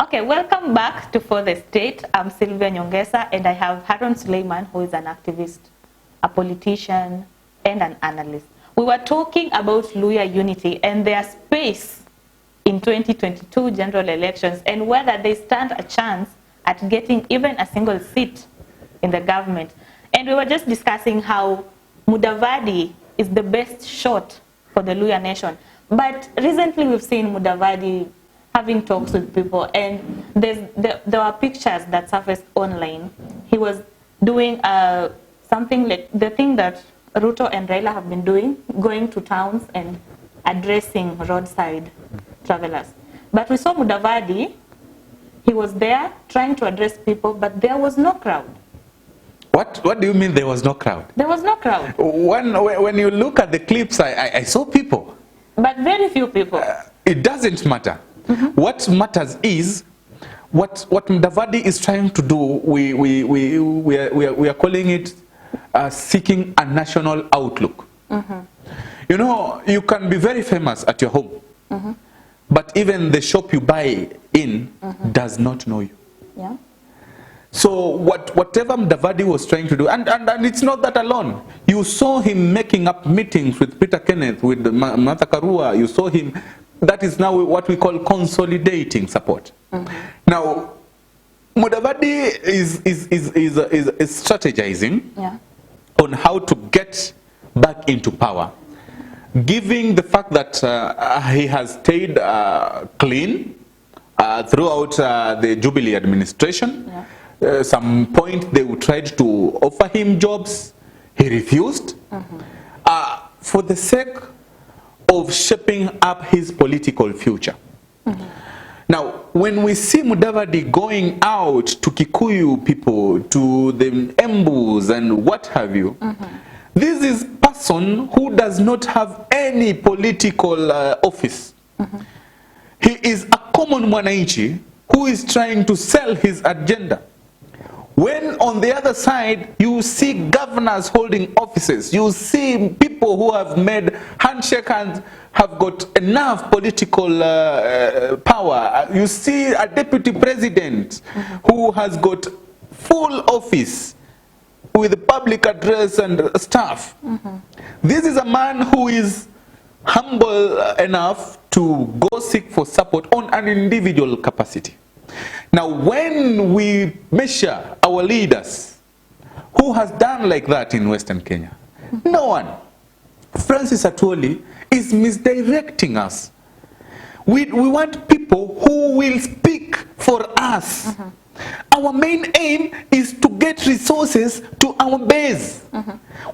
Okay, welcome back to For the State. I'm Sylvia Nyongesa, and I have Haroun Suleiman, who is an activist, a politician, and an analyst. We were talking about Luhya unity and their space in 2022 general elections, and whether they stand a chance at getting even a single seat in the government. And we were just discussing how Mudavadi is the best shot for the Luhya nation. But recently we've seen Mudavadi having talks with people, and there were pictures that surfaced online. He was doing something like the thing that Ruto and Raila have been doing, going to towns and addressing roadside travelers. But we saw Mudavadi, he was there trying to address people, but there was no crowd.
What do you mean there was no crowd?
There was no crowd.
When you look at the clips, I saw people.
But very few people.
It doesn't matter. What matters is what Mudavadi is trying to do. We are calling it seeking a national outlook. You know, you can be very famous at your home, but even the shop you buy in does not know you.
Yeah.
So whatever Mudavadi was trying to do, and it's not that alone. You saw him making up meetings with Peter Kenneth, with Martha Karua. You saw him. That is now what we call consolidating support. Now, Mudavadi is strategizing on how to get back into power, given the fact that he has stayed clean throughout the Jubilee administration. Some point they tried to offer him jobs. He refused. For the sake of shaping up his political future. Now, when we see Mudavadi going out to Kikuyu people, to the Embus and what have you, this is a person who does not have any political office. He is a common mwananchi who is trying to sell his agenda. When on the other side, you see governors holding offices, you see people who have made handshake and have got enough political power. You see a deputy president who has got full office with public address and staff. This is a man who is humble enough to go seek for support on an individual capacity. Now, when we measure our leaders, who has done like that in Western Kenya? No one. Francis Atwoli is misdirecting us. We want people who will speak for us. Our main aim is to get resources to our base.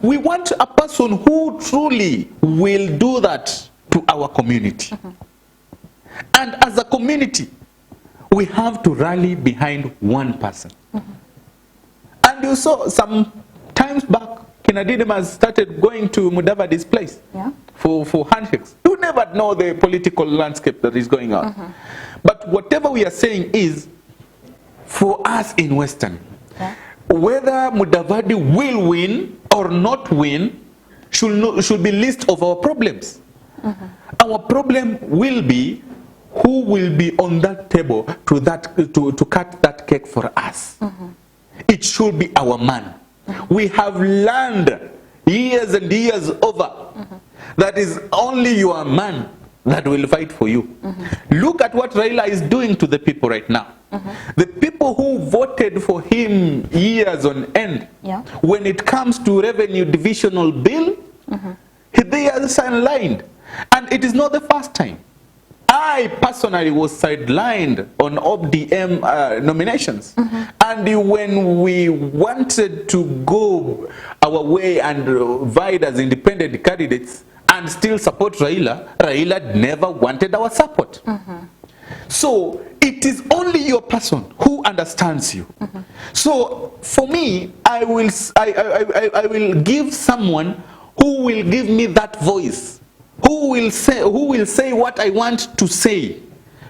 We want a person who truly will do that to our community. And as a community, we have to rally behind one person. And you saw some times back, Kinadidimas started going to Mudavadi's place for handshakes. You never know the political landscape that is going on. But whatever we are saying is, for us in Western, whether Mudavadi will win or not win should be list of our problems. Our problem will be who will be on that table to cut that cake for us. It should be our man. We have learned years and years over that is only your man that will fight for you. Look at what Raila is doing to the people right now. The people who voted for him years on end, when it comes to revenue divisional bill, they are sidelined. And it is not the first time. I personally was sidelined on OBDM nominations. And when we wanted to go our way and vie as independent candidates and still support Raila, Raila never wanted our support. So it is only your person who understands you. So for me, I will give someone who will give me that voice, who will say what I want to say,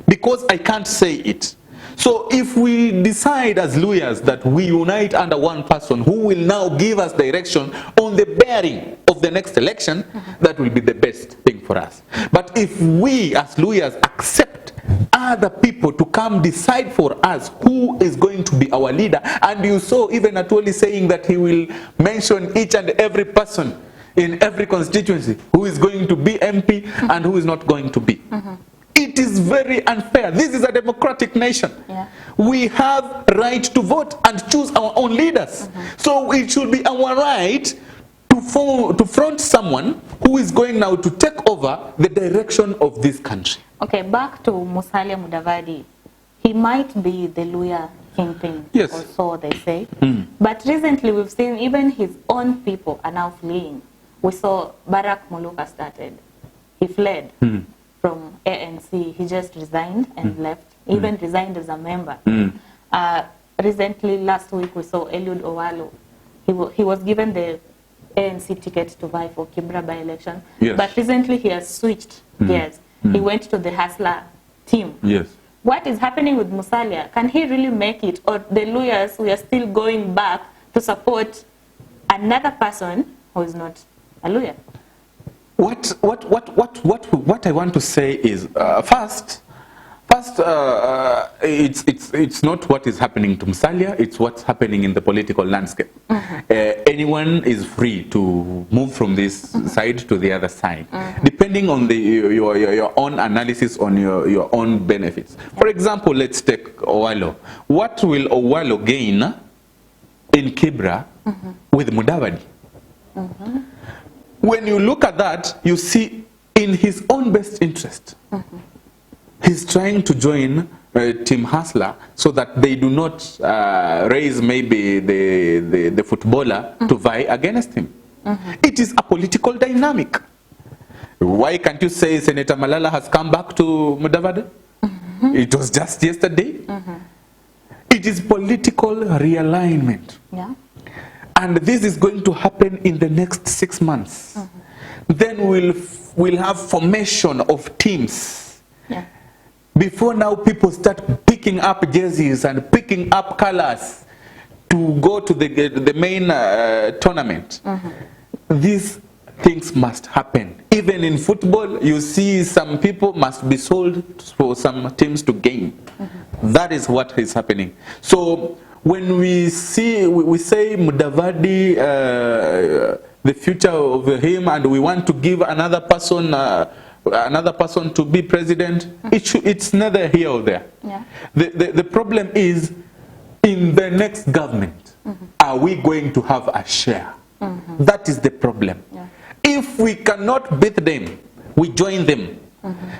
because I can't say it. So if we decide as lawyers that we unite under one person who will now give us direction on the bearing of the next election, that will be the best thing for us. But if we as lawyers accept other people to come decide for us who is going to be our leader, and you saw even Atwoli saying that he will mention each and every person in every constituency who is going to be MP and who is not going to be. It is very unfair. This is a democratic nation. We have right to vote and choose our own leaders. So it should be our right to front someone who is going now to take over the direction of this country.
Okay, back to Musalia Mudavadi. He might be the lawyer kingpin,
yes,
or so they say. But recently we've seen even his own people are now fleeing. We saw Barack Muluka started. He fled from ANC. He just resigned and left. Even resigned as a member. Recently, last week, we saw Eliud Owalo. He was given the ANC ticket to vie for Kibra by-election.
Yes.
But recently, he has switched gears. He went to the Hustler team.
Yes.
What is happening with Musalia? Can he really make it? Or the lawyers, we are still going back to support another person who is not a lawyer?
What I want to say is, first, it's not what is happening to Musalia, it's what's happening in the political landscape. Anyone is free to move from this side to the other side, depending on your own analysis on your own benefits. For example, let's take Owalo. What will Owalo gain in Kibra with Mudavadi? When you look at that, you see in his own best interest, he's trying to join Team Hustler so that they do not raise maybe the footballer to vie against him. It is a political dynamic. Why can't you say Senator Malala has come back to Mudavadi? It was just yesterday. It is political realignment.
Yeah.
And this is going to happen in the next 6 months. Then we'll have formation of teams.
Yeah.
Before now, people start picking up jerseys and picking up colors to go to the main tournament. These things must happen. Even in football, you see some people must be sold for some teams to gain. That is what is happening. So when we say Mudavadi, the future of him, and we want to give another person to be president, it's neither here or there.
Yeah.
The problem is, in the next government, are we going to have a share? That is the problem.
Yeah.
If we cannot beat them, we join them.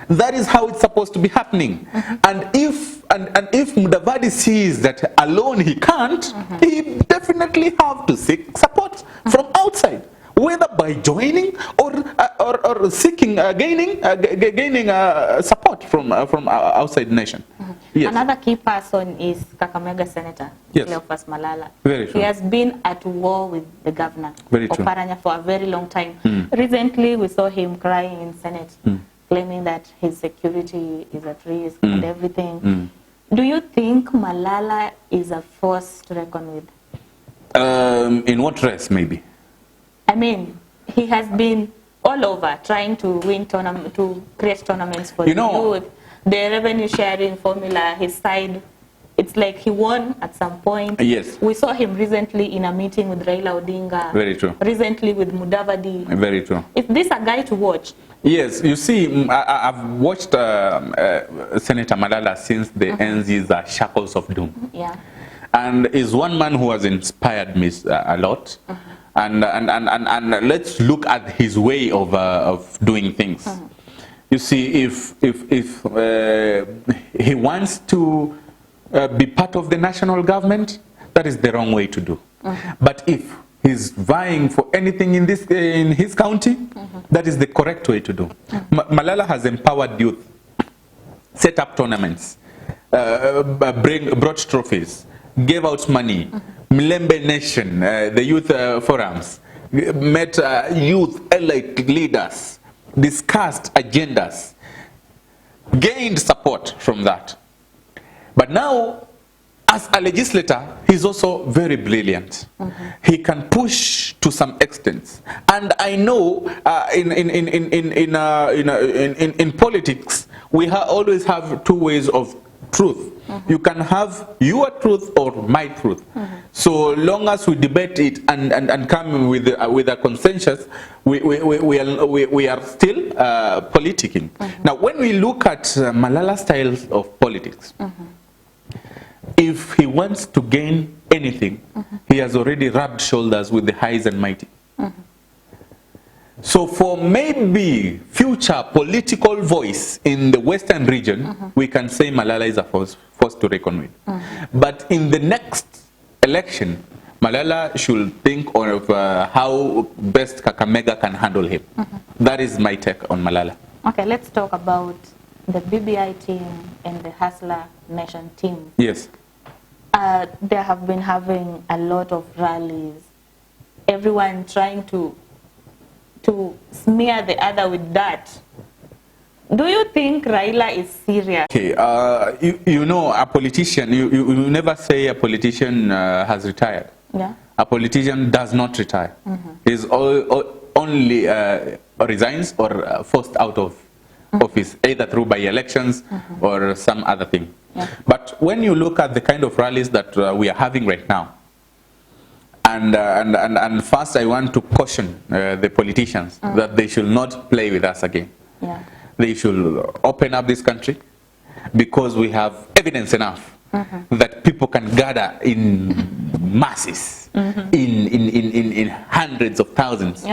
That is how it's supposed to be happening. And if Mudavadi sees that alone he can't, he definitely have to seek support from outside, whether by joining or seeking gaining support from outside nation. Yes.
Another key person is Kakamega Senator Cleophas Malala.
Very true.
He has been at war with the governor
Very
of
true.
Paranya for a very long time. Recently, we saw him crying in Senate, claiming that his security is at risk and everything. Do you think Malala is a force to reckon with?
In what race, maybe?
I mean, he has been all over trying to win to create tournaments for youth. The revenue sharing formula, his side, it's like he won at some point.
Yes.
We saw him recently in a meting with Raila Odinga.
Very true.
Recently with Mudavadi.
Very true.
Is this a guy to watch?
Yes, you see, I've watched Senator Malala since the NZ's Shackles of Doom.
Yeah.
And is one man who has inspired me a lot. And let's look at his way of doing things. You see, if he wants to be part of the national government, that is the wrong way to do. But if he's vying for anything in his county, that is the correct way to do. Malala has empowered youth, set up tournaments, brought trophies, gave out money, Mlembe Nation, the youth forums, met youth elite leaders, discussed agendas, gained support from that. But now, as a legislator, he's also very brilliant. He can push to some extent. And I know in politics, we always have two ways of truth. You can have your truth or my truth. So long as we debate it and come with a consensus, we are still politicking. Now, when we look at Malala's styles of politics, if he wants to gain anything, he has already rubbed shoulders with the highs and mighty. So for maybe future political voice in the Western region, we can say Malala is a force to reckon with. But in the next election, Malala should think of how best Kakamega can handle him. That is my take on Malala.
Okay, let's talk about the BBI team and the Hustler Nation team.
Yes.
They have been having a lot of rallies. Everyone trying to smear the other with that. Do you think Raila is serious?
Okay, you know, a politician, you never say a politician has retired.
Yeah.
A politician does not retire. He's only resigns or forced out of office, either through by-elections or some other thing. Yeah. But when you look at the kind of rallies that we are having right now, and first I want to caution the politicians that they should not play with us again.
Yeah.
They should open up this country because we have evidence enough that people can gather in masses, in hundreds of thousands,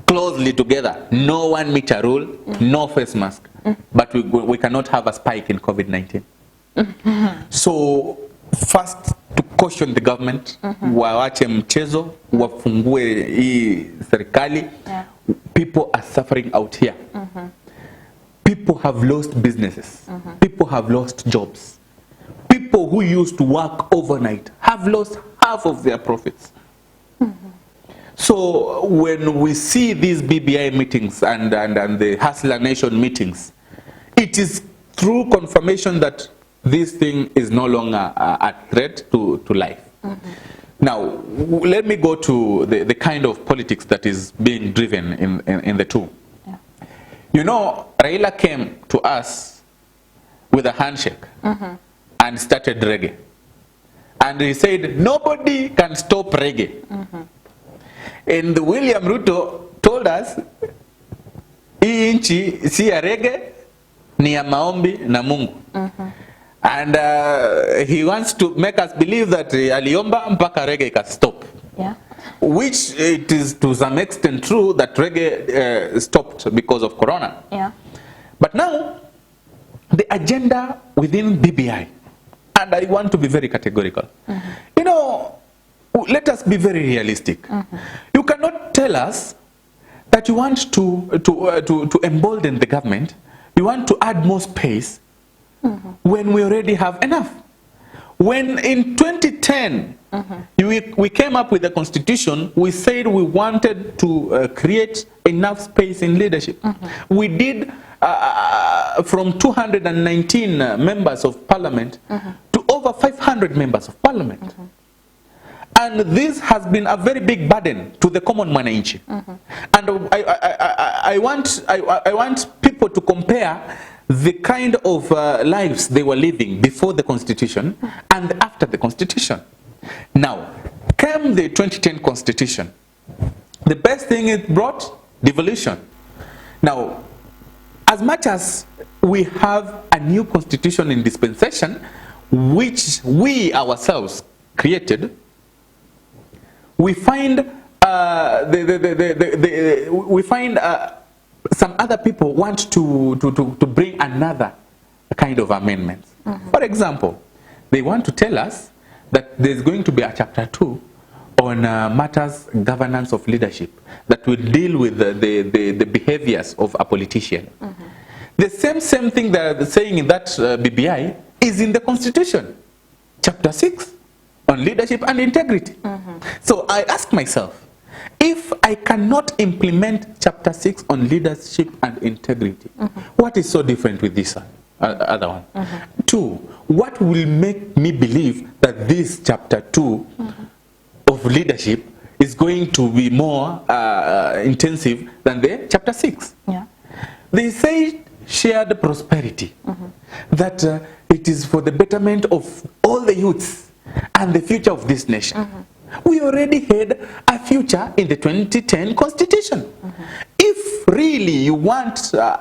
closely together. No 1 meter rule, no face mask. But we cannot have a spike in COVID-19. So first, to caution the government, waache mchezo, wafungue hii serikali. People are suffering out here. People have lost businesses. People have lost jobs. People who used to work overnight have lost half of their profits. So when we see these BBI meetings and the Hustler Nation meetings, it is through confirmation that this thing is no longer a threat to life. Now, let me go to the kind of politics that is being driven in the two. You know, Raila came to us with a handshake and started reggae. And he said, nobody can stop reggae. And William Ruto told us, hii nchi si ya reggae, ni ya maombi na Mungu. And he wants to make us believe that aliomba mpaka reggae can stop.
Yeah.
Which it is to some extent true that reggae stopped because of Corona.
Yeah.
But now, the agenda within BBI, and I want to be very categorical. You know, let us be very realistic. You cannot tell us that you want to embolden the government, you want to add more space when we already have enough. When in 2010, we came up with a constitution, we said we wanted to create enough space in leadership. We did from 219 members of parliament to over 500 members of parliament. And this has been a very big burden to the common mwananchi. And I want people to compare the kind of lives they were living before the constitution and after the constitution. Now, came the 2010 constitution. The best thing it brought, devolution. Now, as much as we have a new constitution in dispensation, which we ourselves created, we find we find some other people want to bring another kind of amendments. For example, they want to tell us that there's going to be a chapter 2 on matters governance of leadership that will deal with the behaviors of a politician. The same thing that they're saying in that BBI is in the Constitution, chapter 6 on leadership and integrity. So I ask myself, if I cannot implement chapter 6 on leadership and integrity, what is so different with this other one? 2, what will make me believe that this chapter 2 of leadership is going to be more intensive than the chapter 6?
Yeah.
They say shared prosperity, that it is for the betterment of all the youths and the future of this nation. We already had a future in the 2010 Constitution. If really you want a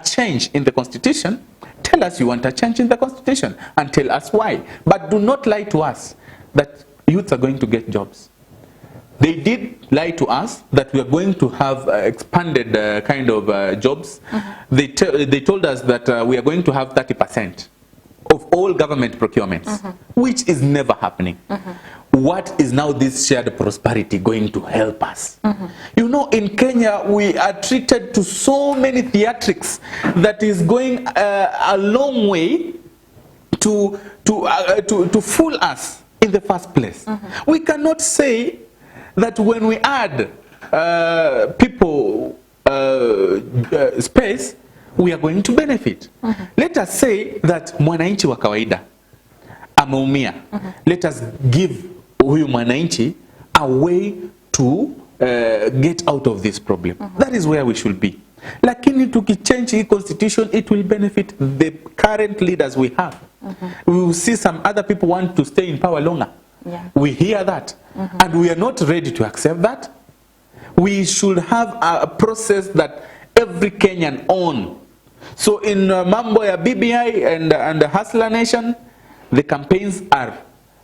change in the Constitution, tell us you want a change in the Constitution and tell us why. But do not lie to us that youths are going to get jobs. They did lie to us that we are going to have expanded kind of jobs. They told us that we are going to have 30% of all government procurements, which is never happening. What is now this shared prosperity going to help us? You know, in Kenya, we are treated to so many theatrics that is going a long way to fool us in the first place. We cannot say that when we add people space, we are going to benefit. Let us say that mwananchi wa kawaida ameumia. Let us give huyu mwananchi a way to get out of this problem. That is where we should be. Lakini tukichange the constitution, it will benefit the current leaders we have. We will see some other people want to stay in power longer. We hear that. And we are not ready to accept that. We should have a process that every Kenyan own. So in mambo ya BBI and the Hustler Nation, the campaigns are,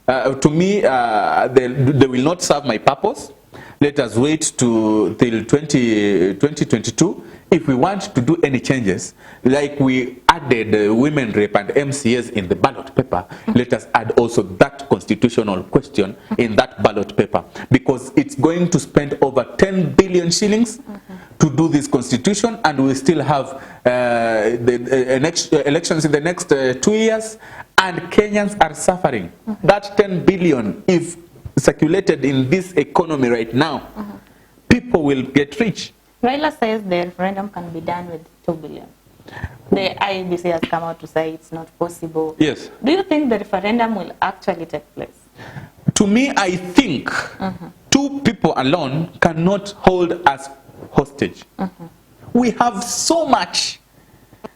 to me, they will not serve my purpose. Let us wait till 2022. If we want to do any changes, like we added women rep and MCAs in the ballot paper, let us add also that constitutional question in that ballot paper, because it's going to spend over 10 billion shillings to do this constitution, and we still have the elections in the next 2 years, and Kenyans are suffering. That 10 billion, if circulated in this economy right now, people will get rich.
Raila says the referendum can be done with 2 billion. The IEBC has come out to say it's not possible.
Yes.
Do you think the referendum will actually take place?
To me, I think 2 people alone cannot hold us hostage. We have so much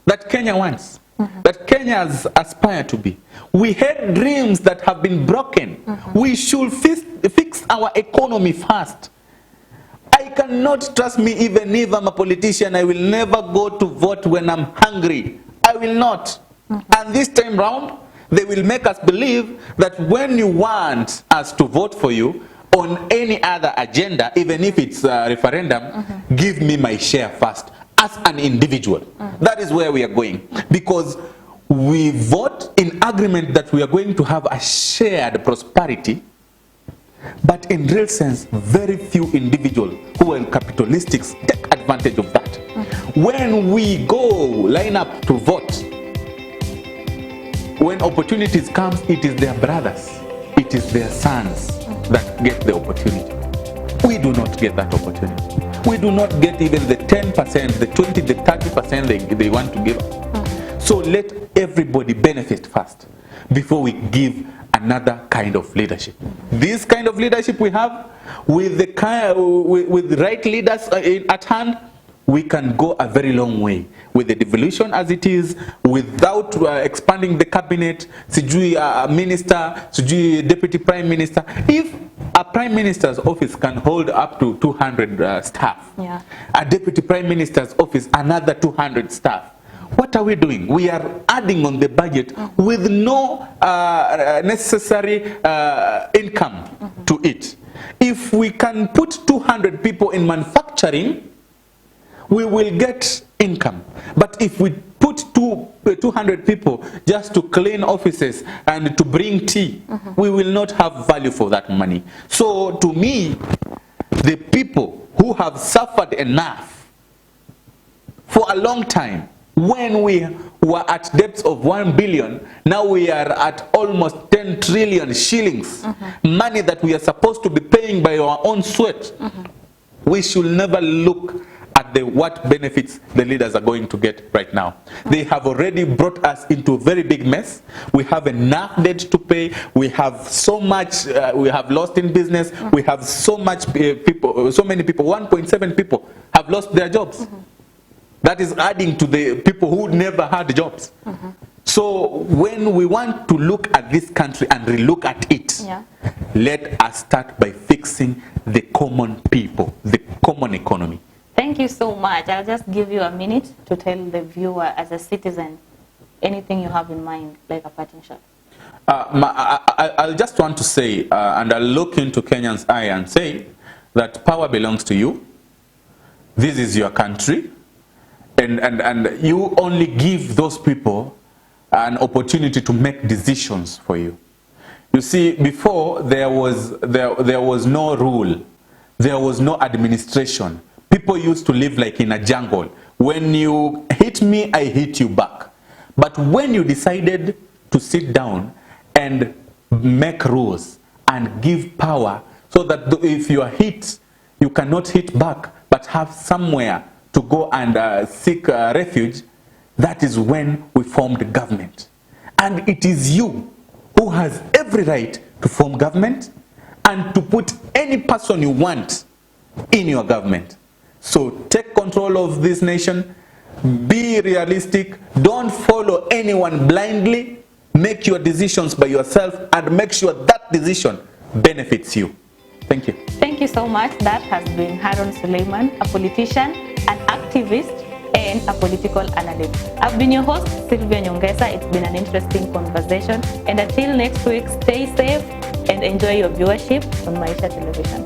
that Kenya wants, that Kenyans aspire to be. We had dreams that have been broken. We should fix our economy first. I cannot, trust me, even if I'm a politician, I will never go to vote when I'm hungry. I will not. And this time round, they will make us believe that when you want us to vote for you on any other agenda, even if it's a referendum, give me my share first as an individual. That is where we are going. Because we vote in agreement that we are going to have a shared prosperity, but in real sense, very few individuals who are capitalistic take advantage of that. When we go line up to vote, when opportunities come, it is their brothers, it is their sons that get the opportunity. We do not get that opportunity. We do not get even the 10%, the 20%, the 30% they want to give. So let everybody benefit first before we give another kind of leadership. This kind of leadership we have, with the right leaders at hand, we can go a very long way with the devolution as it is, without expanding the cabinet, sijui minister, sijui deputy prime minister. If a prime minister's office can hold up to 200 staff, a deputy prime minister's office another 200 staff, What are we doing? We are adding on the budget with no necessary income to it. If we can put 200 people in manufacturing, we will get income. But if we put 200 people just to clean offices and to bring tea, we will not have value for that money. So to me, the people who have suffered enough for a long time, when we were at depths of 1 billion, now we are at almost 10 trillion shillings, money that we are supposed to be paying by our own sweat. We should never look at what benefits the leaders are going to get right now. They have already brought us into a very big mess. We have enough debt to pay. We have so much, we have lost in business. We have so much people, so many people, 1.7 people have lost their jobs. That is adding to the people who never had jobs. So when we want to look at this country and relook at it, let us start by fixing the common people, the common economy.
Thank you so much. I'll just give you a minute to tell the viewer, as a citizen, anything you have in mind, like a parting shot.
I'll just want to say, and I'll look into Kenyan's eye and say that power belongs to you. This is your country. And you only give those people an opportunity to make decisions for you. You see, before there was no rule, there was no administration. People used to live like in a jungle. When you hit me, I hit you back. But when you decided to sit down and make rules and give power so that if you are hit, you cannot hit back, but have somewhere to go and seek refuge, that is when we formed government. And it is you who has every right to form government and to put any person you want in your government. So take control of this nation, be realistic, don't follow anyone blindly, make your decisions by yourself and make sure that decision benefits you. Thank you.
Thank you so much. That has been Haroun Suleiman, a politician, an activist, and a political analyst. I've been your host, Sylvia Nyongesa. It's been an interesting conversation. And until next week, stay safe and enjoy your viewership on Maisha Television.